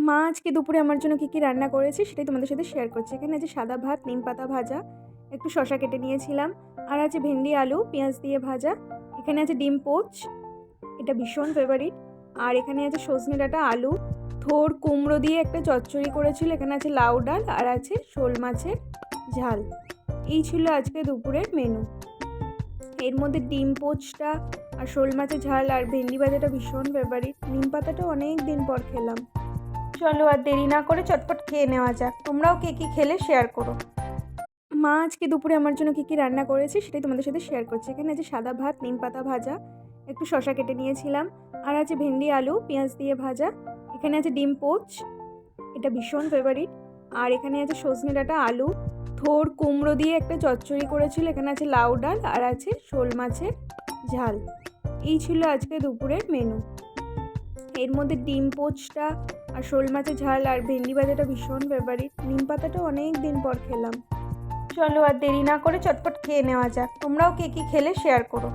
মা আজকে দুপুরে আমার জন্য কী রান্না করেছে সেটাই তোমাদের সাথে শেয়ার করছি। এখানে আছে সাদা ভাত, নিম পাতা ভাজা, একটু শসা কেটে নিয়েছিলাম, আর আছে ভেন্ডি আলু পেঁয়াজ দিয়ে ভাজা। এখানে আছে ডিম পোচ, এটা ভীষণ ফেভারিট। আর এখানে আছে সজনে ডাঁটা, আলু, থোড় কুমড়ো দিয়ে একটা চচ্চড়ি করেছিল। এখানে আছে লাউ ডাল আর আছে শোল মাছের ঝাল। এই ছিল আজকে দুপুরের মেনু। এর মধ্যে ডিম পোচটা আর শোল মাছের ঝাল আর ভেন্ডি ভাজাটা ভীষণ ফেভারিট। নিম পাতাটা অনেক দিন পর খেলাম। চলো আর দেরি না করে চটপট খেয়ে নেওয়া যাক। তোমরাও কে কী খেলে শেয়ার করো। মা আজকে দুপুরে আমার জন্য কী রান্না করেছে সেটাই তোমাদের সাথে শেয়ার করছি। এখানে আছে সাদা ভাত, নিম পাতা ভাজা, একটু শসা কেটে নিয়েছিলাম, আর আছে ভেন্ডি আলু পেঁয়াজ দিয়ে ভাজা। এখানে আছে ডিম পোচ, এটা ভীষণ ফেভারিট। আর এখানে আছে সজনে ডাঁটা, আলু, থোড় কুমড়ো দিয়ে একটা চচ্চড়ি করেছিল। এখানে আছে লাউ ডাল আর আছে শোল মাছের ঝাল। এই ছিল আজকে দুপুরের মেনু। এর মধ্যে ডিম পোচটা আর শোল মাছের ঝাল আর ভেন্ডি ভাজাটা ভীষণ ফেভারিট। নিম পাতাটা অনেক দিন পর খেলাম। চলো আর দেরি না করে চটপট খেয়ে নেওয়া যাক। তোমরাও কে কী খেলে শেয়ার করো।